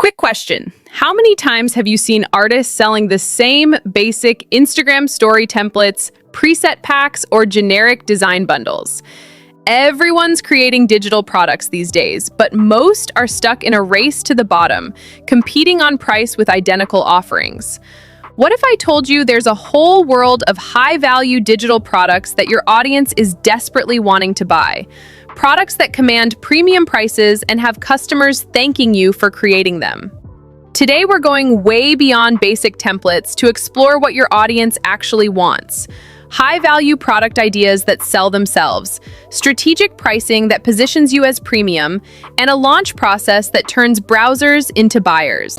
Quick question. How many times have you seen artists selling the same basic Instagram story templates, preset packs, or generic design bundles? Everyone's creating digital products these days, but most are stuck in a race to the bottom, competing on price with identical offerings. What if I told you there's a whole world of high-value digital products that your audience is desperately wanting to buy? Products that command premium prices and have customers thanking you for creating them. Today, we're going way beyond basic templates to explore what your audience actually wants. High-value product ideas that sell themselves, strategic pricing that positions you as premium, and a launch process that turns browsers into buyers.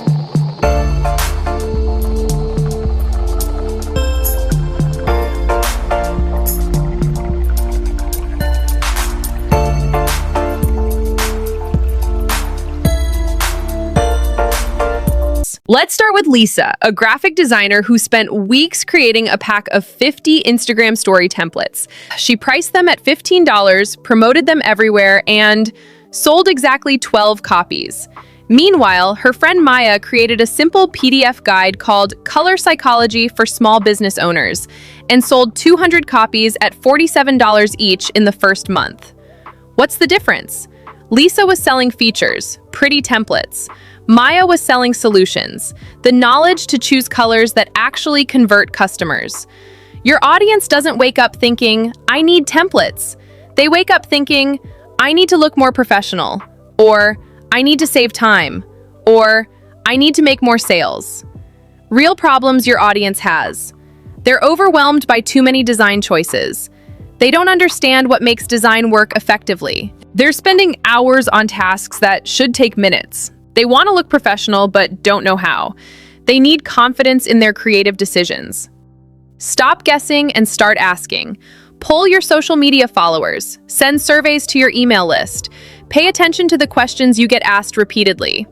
Let's start with Lisa, a graphic designer who spent weeks creating a pack of 50 Instagram story templates. She priced them at $15, promoted them everywhere, and sold exactly 12 copies. Meanwhile, her friend Maya created a simple PDF guide called Color Psychology for Small Business Owners and sold 200 copies at $47 each in the first month. What's the difference? Lisa was selling features, pretty templates. Maya was selling solutions, the knowledge to choose colors that actually convert customers. Your audience doesn't wake up thinking, I need templates. They wake up thinking, I need to look more professional, or I need to save time, or I need to make more sales. Real problems your audience has. They're overwhelmed by too many design choices. They don't understand what makes design work effectively. They're spending hours on tasks that should take minutes. They want to look professional, but don't know how. They need confidence in their creative decisions. Stop guessing and start asking. Poll your social media followers. Send surveys to your email list. Pay attention to the questions you get asked repeatedly.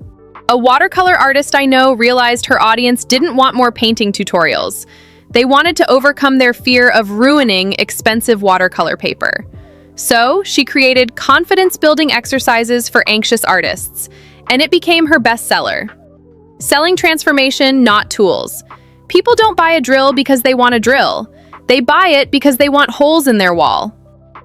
A watercolor artist I know realized her audience didn't want more painting tutorials. They wanted to overcome their fear of ruining expensive watercolor paper. So, she created confidence-building exercises for anxious artists, and it became her bestseller. Selling transformation, not tools. People don't buy a drill because they want a drill. They buy it because they want holes in their wall.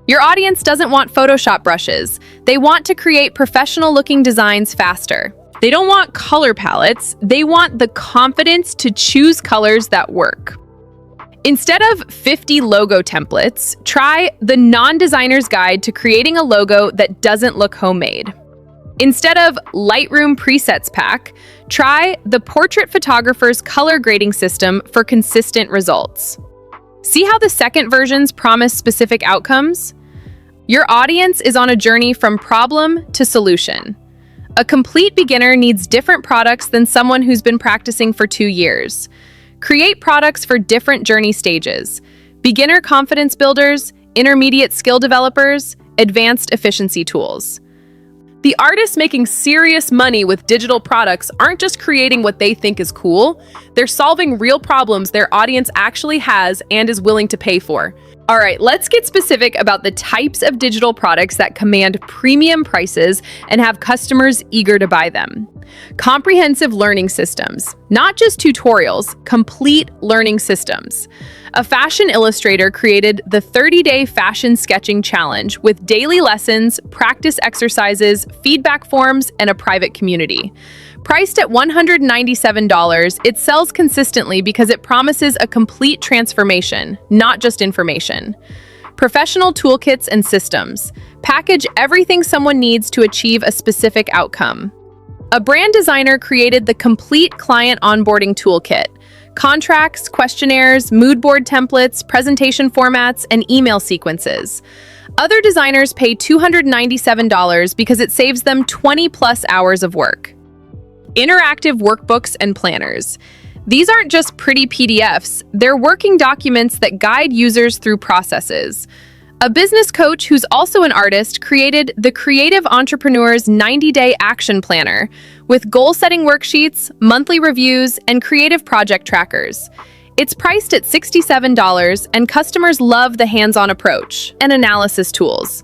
Your audience doesn't want Photoshop brushes. They want to create professional-looking designs faster. They don't want color palettes. They want the confidence to choose colors that work. Instead of 50 logo templates, try the non-designer's guide to creating a logo that doesn't look homemade. Instead of Lightroom presets pack, try the portrait photographer's color grading system for consistent results. See how the second versions promise specific outcomes? Your audience is on a journey from problem to solution. A complete beginner needs different products than someone who's been practicing for 2 years. Create products for different journey stages: beginner confidence builders, intermediate skill developers, advanced efficiency tools. The artists making serious money with digital products aren't just creating what they think is cool, they're solving real problems their audience actually has and is willing to pay for. All right, let's get specific about the types of digital products that command premium prices and have customers eager to buy them. Comprehensive learning systems, not just tutorials, complete learning systems. A fashion illustrator created the 30-day fashion sketching challenge with daily lessons, practice exercises, feedback forms, and a private community. Priced at $197, it sells consistently because it promises a complete transformation, not just information. Professional toolkits and systems. Package everything someone needs to achieve a specific outcome. A brand designer created the complete client onboarding toolkit. Contracts, questionnaires, mood board templates, presentation formats, and email sequences. Other designers pay $297 because it saves them 20+ hours of work. Interactive workbooks and planners. These aren't just pretty PDFs, they're working documents that guide users through processes. A business coach who's also an artist created the Creative Entrepreneur's 90-Day Action Planner with goal-setting worksheets, monthly reviews, and creative project trackers. It's priced at $67, and customers love the hands-on approach and analysis tools.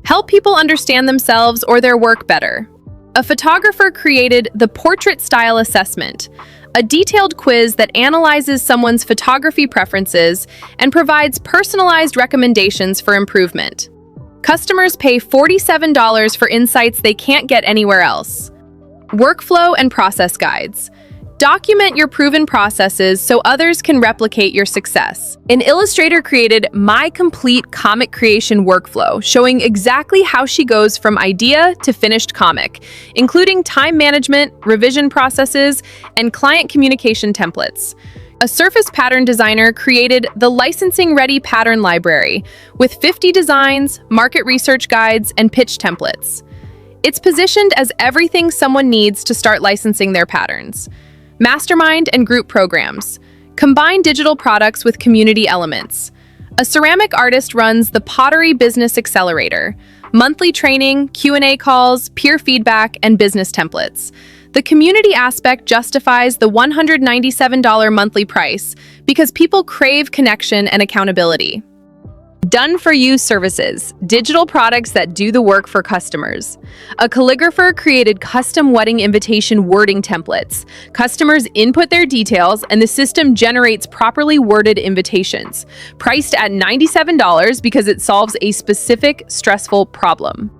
Help people understand themselves or their work better. A photographer created the Portrait Style Assessment, a detailed quiz that analyzes someone's photography preferences and provides personalized recommendations for improvement. Customers pay $47 for insights they can't get anywhere else. Workflow and process guides. Document your proven processes so others can replicate your success. An illustrator created My Complete Comic Creation Workflow, showing exactly how she goes from idea to finished comic, including time management, revision processes, and client communication templates. A surface pattern designer created the Licensing Ready Pattern Library with 50 designs, market research guides, and pitch templates. It's positioned as everything someone needs to start licensing their patterns. Mastermind and group programs. Combine digital products with community elements. A ceramic artist runs the Pottery Business Accelerator. Monthly training, Q&A calls, peer feedback, and business templates. The community aspect justifies the $197 monthly price because people crave connection and accountability. Done-for-you services, digital products that do the work for customers. A calligrapher created custom wedding invitation wording templates. Customers input their details and the system generates properly worded invitations, priced at $97 because it solves a specific stressful problem.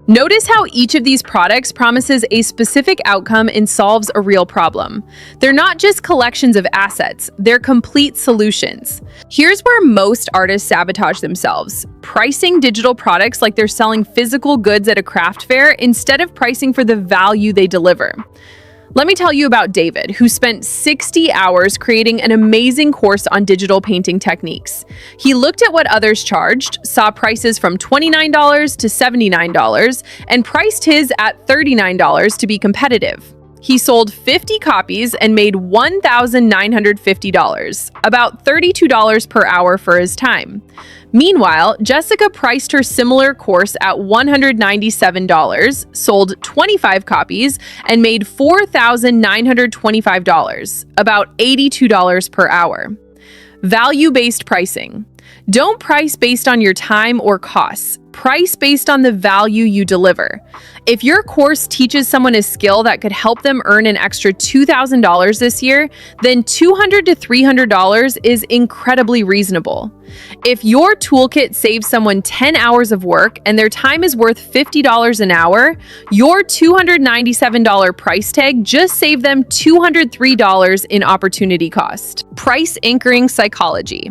Notice how each of these products promises a specific outcome and solves a real problem. They're not just collections of assets, they're complete solutions. Here's where most artists sabotage themselves: pricing digital products like they're selling physical goods at a craft fair instead of pricing for the value they deliver. Let me tell you about David, who spent 60 hours creating an amazing course on digital painting techniques. He looked at what others charged, saw prices from $29 to $79, and priced his at $39 to be competitive. He sold 50 copies and made $1,950, about $32 per hour for his time. Meanwhile, Jessica priced her similar course at $197, sold 25 copies, and made $4,925, about $82 per hour. Value-based pricing. Don't price based on your time or costs. Price based on the value you deliver. If your course teaches someone a skill that could help them earn an extra $2,000 this year, then $200 to $300 is incredibly reasonable. If your toolkit saves someone 10 hours of work and their time is worth $50 an hour, your $297 price tag just saved them $203 in opportunity cost. Price anchoring psychology.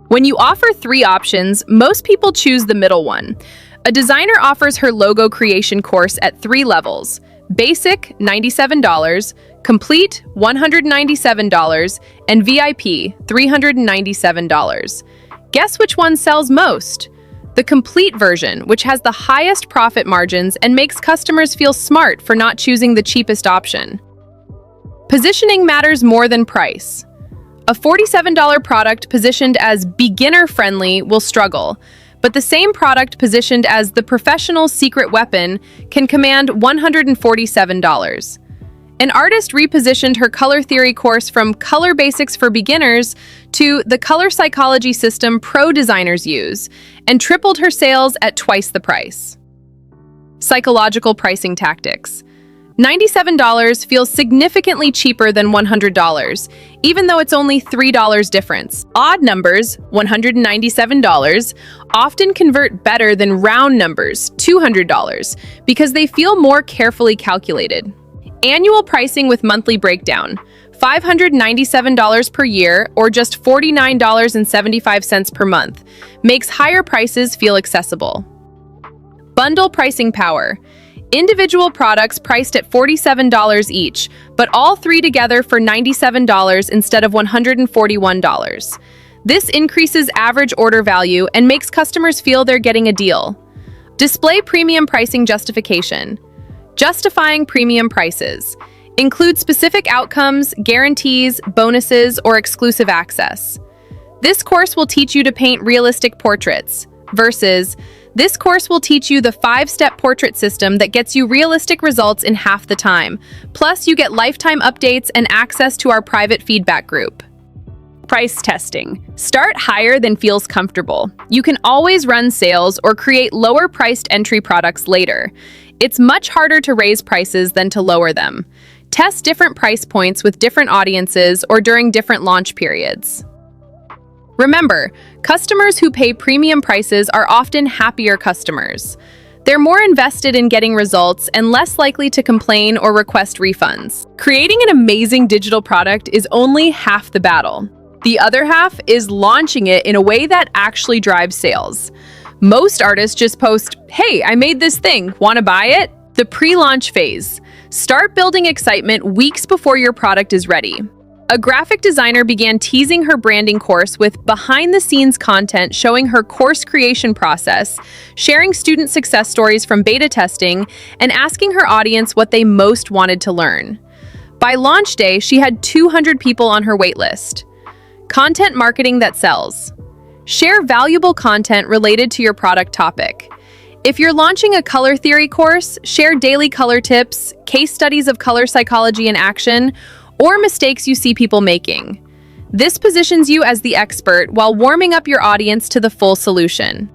When you offer 3 options, most people choose the middle one. A designer offers her logo creation course at 3 levels: Basic, $97, Complete, $197, and VIP, $397. Guess which one sells most? The Complete version, which has the highest profit margins and makes customers feel smart for not choosing the cheapest option. Positioning matters more than price. A $47 product positioned as beginner-friendly will struggle, but the same product positioned as the professional secret weapon can command $147. An artist repositioned her color theory course from Color Basics for Beginners to the color psychology system pro designers use, and tripled her sales at twice the price. Psychological pricing tactics. $97 feels significantly cheaper than $100, even though it's only $3 difference. Odd numbers, $197, often convert better than round numbers, $200, because they feel more carefully calculated. Annual pricing with monthly breakdown, $597 per year, or just $49.75 per month, makes higher prices feel accessible. Bundle pricing power. Individual products priced at $47 each, but all 3 together for $97 instead of $141. This increases average order value and makes customers feel they're getting a deal. Display premium pricing justification. Justifying premium prices. Include specific outcomes, guarantees, bonuses, or exclusive access. This course will teach you to paint realistic portraits, versus this course will teach you the 5-step portrait system that gets you realistic results in half the time. Plus, you get lifetime updates and access to our private feedback group. Price testing. Start higher than feels comfortable. You can always run sales or create lower-priced entry products later. It's much harder to raise prices than to lower them. Test different price points with different audiences or during different launch periods. Remember, customers who pay premium prices are often happier customers. They're more invested in getting results and less likely to complain or request refunds. Creating an amazing digital product is only half the battle. The other half is launching it in a way that actually drives sales. Most artists just post, "Hey, I made this thing, wanna buy it?" The pre-launch phase. Start building excitement weeks before your product is ready. A graphic designer began teasing her branding course with behind-the-scenes content showing her course creation process, sharing student success stories from beta testing, and asking her audience what they most wanted to learn. By launch day, she had 200 people on her waitlist. Content marketing that sells. Share valuable content related to your product topic. If you're launching a color theory course, share daily color tips, case studies of color psychology in action, or mistakes you see people making. This positions you as the expert while warming up your audience to the full solution.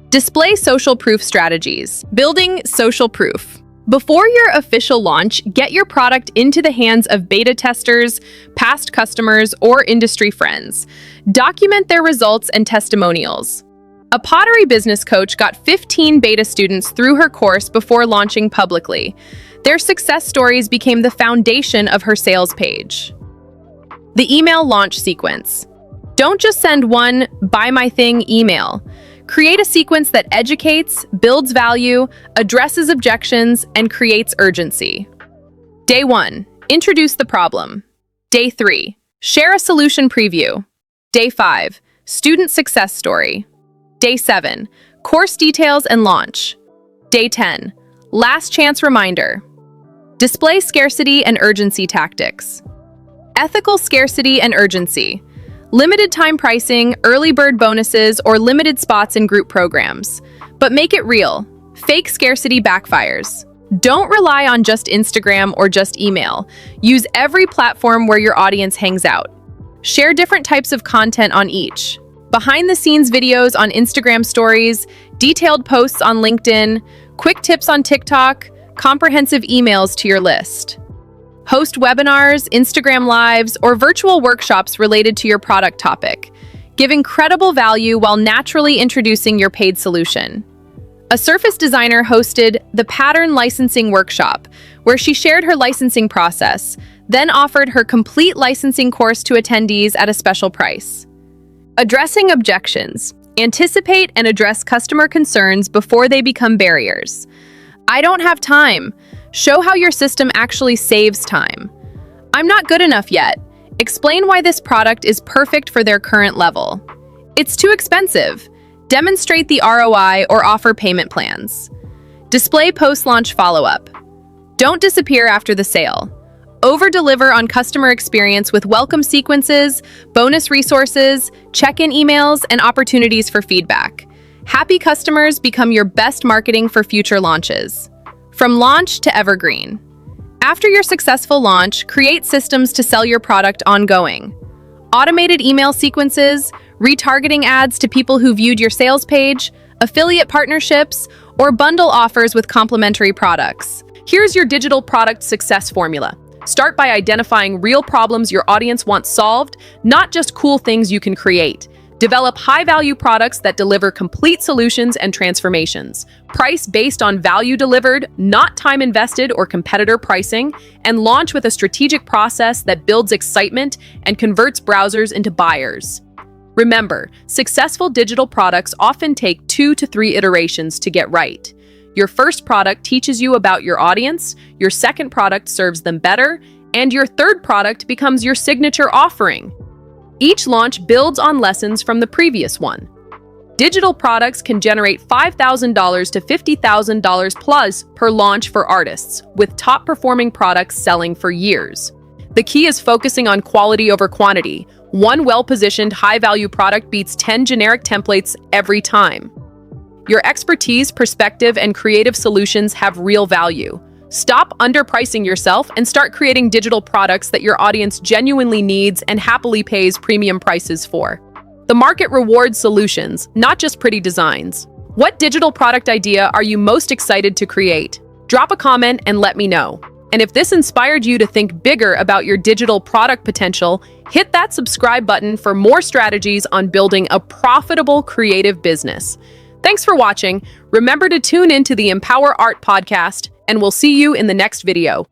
Display social proof strategies. Building social proof. Before your official launch, get your product into the hands of beta testers, past customers, or industry friends. Document their results and testimonials. A pottery business coach got 15 beta students through her course before launching publicly. Their success stories became the foundation of her sales page. The email launch sequence. Don't just send one "buy my thing" email. Create a sequence that educates, builds value, addresses objections, and creates urgency. Day 1. Introduce the problem. Day 3. Share a solution preview. Day 5. Student success story. Day 7. Course details and launch. Day 10. Last chance reminder. Display scarcity and urgency tactics. Ethical scarcity and urgency. Limited time pricing, early bird bonuses, or limited spots in group programs. But make it real. Fake scarcity backfires. Don't rely on just Instagram or just email. Use every platform where your audience hangs out. Share different types of content on each. Behind-the-scenes videos on Instagram stories, detailed posts on LinkedIn, quick tips on TikTok, comprehensive emails to your list. Host webinars, Instagram lives, or virtual workshops related to your product topic. Give incredible value while naturally introducing your paid solution. A surface designer hosted the Pattern Licensing Workshop, where she shared her licensing process, then offered her complete licensing course to attendees at a special price. Addressing objections. Anticipate and address customer concerns before they become barriers. I don't have time. Show how your system actually saves time. I'm not good enough yet. Explain why this product is perfect for their current level. It's too expensive. Demonstrate the ROI or offer payment plans. Display post-launch follow-up. Don't disappear after the sale. Over-deliver on customer experience with welcome sequences, bonus resources, check-in emails, and opportunities for feedback. Happy customers become your best marketing for future launches. From launch to evergreen. After your successful launch, create systems to sell your product ongoing. Automated email sequences, retargeting ads to people who viewed your sales page, affiliate partnerships, or bundle offers with complementary products. Here's your digital product success formula. Start by identifying real problems your audience wants solved, not just cool things you can create. Develop high-value products that deliver complete solutions and transformations. Price based on value delivered, not time invested or competitor pricing, and launch with a strategic process that builds excitement and converts browsers into buyers. Remember, successful digital products often take 2 to 3 iterations to get right. Your first product teaches you about your audience, your second product serves them better, and your third product becomes your signature offering. Each launch builds on lessons from the previous one. Digital products can generate $5,000 to $50,000 plus per launch for artists, with top-performing products selling for years. The key is focusing on quality over quantity. One well-positioned, high-value product beats 10 generic templates every time. Your expertise, perspective, and creative solutions have real value. Stop underpricing yourself and start creating digital products that your audience genuinely needs and happily pays premium prices for. The market rewards solutions, not just pretty designs. What digital product idea are you most excited to create? Drop a comment and let me know. And if this inspired you to think bigger about your digital product potential, hit that subscribe button for more strategies on building a profitable creative business. Thanks for watching. Remember to tune in to the Empower Art podcast, and we'll see you in the next video.